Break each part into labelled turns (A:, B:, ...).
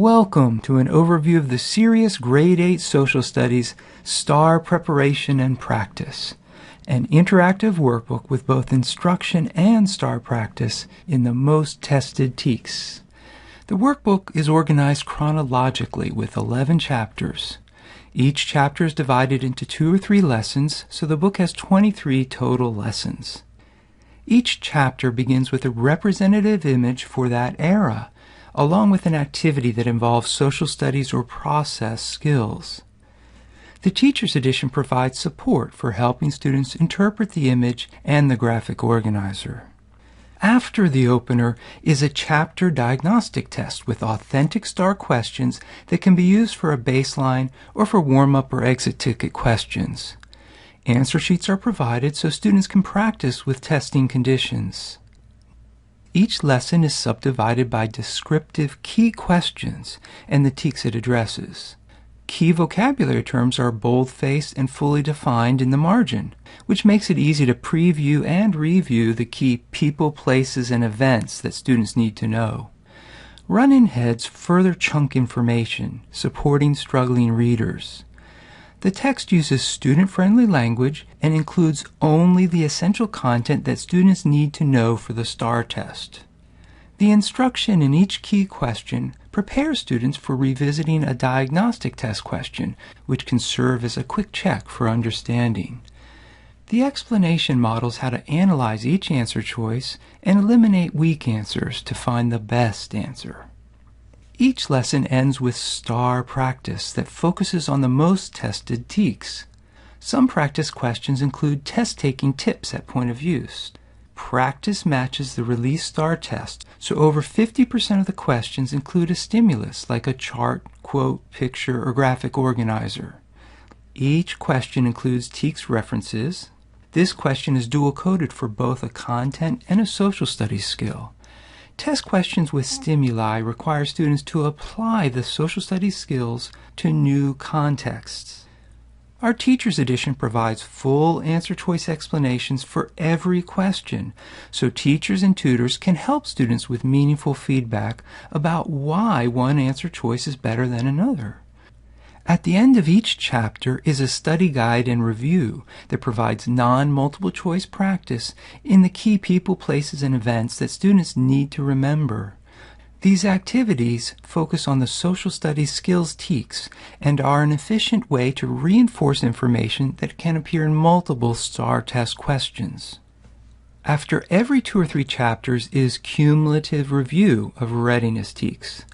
A: Welcome to an overview of the serious Grade 8 Social Studies STAAR Preparation and Practice, an interactive workbook with both instruction and STAAR practice in the most tested TEKS. The workbook is organized chronologically with 11 chapters. Each chapter is divided into 2 or 3 lessons, so the book has 23 total lessons. Each chapter begins with a representative image for that era, along with an activity that involves social studies or process skills. The Teacher's Edition provides support for helping students interpret the image and the graphic organizer. After the opener is a chapter diagnostic test with authentic STAAR questions that can be used for a baseline or for warm-up or exit ticket questions. Answer sheets are provided so students can practice with testing conditions. Each lesson is subdivided by descriptive key questions and the TEKS it addresses. Key vocabulary terms are bold-faced and fully defined in the margin, which makes it easy to preview and review the key people, places, and events that students need to know. Run-in heads further chunk information, supporting struggling readers. The text uses student-friendly language and includes only the essential content that students need to know for the STAAR test. The instruction in each key question prepares students for revisiting a diagnostic test question, which can serve as a quick check for understanding. The explanation models how to analyze each answer choice and eliminate weak answers to find the best answer. Each lesson ends with STAAR practice that focuses on the most tested TEKS. Some practice questions include test-taking tips at point of use. Practice matches the released STAAR test, so over 50% of the questions include a stimulus like a chart, quote, picture, or graphic organizer. Each question includes TEKS references. This question is dual-coded for both a content and a social studies skill. Test questions with stimuli require students to apply the social studies skills to new contexts. Our Teacher's Edition provides full answer choice explanations for every question, so teachers and tutors can help students with meaningful feedback about why one answer choice is better than another. At the end of each chapter is a study guide and review that provides non-multiple choice practice in the key people, places, and events that students need to remember. These activities focus on the social studies skills TEKS and are an efficient way to reinforce information that can appear in multiple STAAR test questions. After every 2 or 3 chapters is cumulative review of readiness TEKS.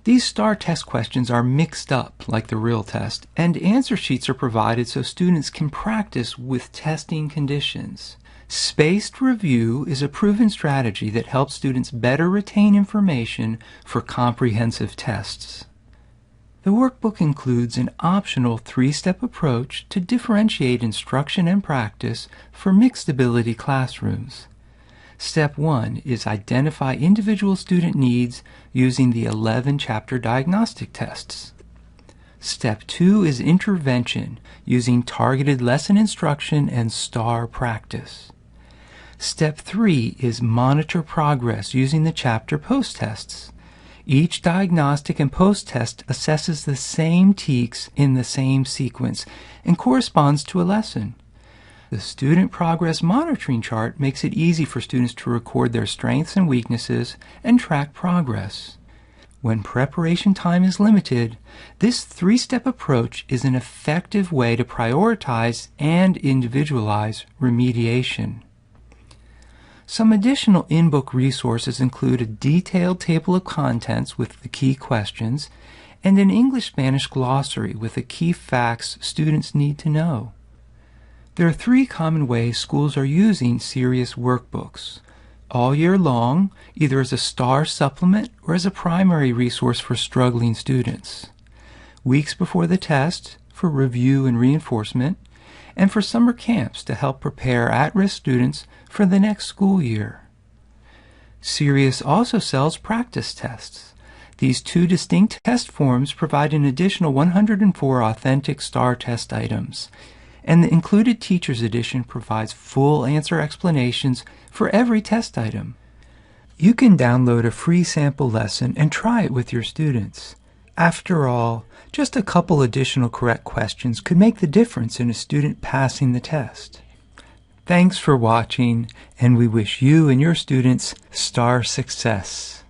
A: These STAAR test questions are mixed up like the real test, and answer sheets are provided so students can practice with testing conditions. Spaced review is a proven strategy that helps students better retain information for comprehensive tests. The workbook includes an optional 3-step approach to differentiate instruction and practice for mixed ability classrooms. Step 1 is identify individual student needs using the 11 chapter diagnostic tests. Step 2 is intervention using targeted lesson instruction and STAAR practice. Step 3 is monitor progress using the chapter post-tests. Each diagnostic and post-test assesses the same TEKS in the same sequence and corresponds to a lesson. The Student Progress Monitoring Chart makes it easy for students to record their strengths and weaknesses and track progress. When preparation time is limited, this 3-step approach is an effective way to prioritize and individualize remediation. Some additional in-book resources include a detailed table of contents with the key questions and an English-Spanish glossary with the key facts students need to know. There are 3 common ways schools are using serious workbooks. All year long, either as a STAAR supplement or as a primary resource for struggling students. Weeks before the test, for review and reinforcement, and for summer camps to help prepare at-risk students for the next school year. Serious also sells practice tests. These 2 distinct test forms provide an additional 104 authentic STAAR test items, and the included Teacher's Edition provides full answer explanations for every test item. You can download a free sample lesson and try it with your students. After all, just a couple additional correct questions could make the difference in a student passing the test. Thanks for watching, and we wish you and your students STAAR success.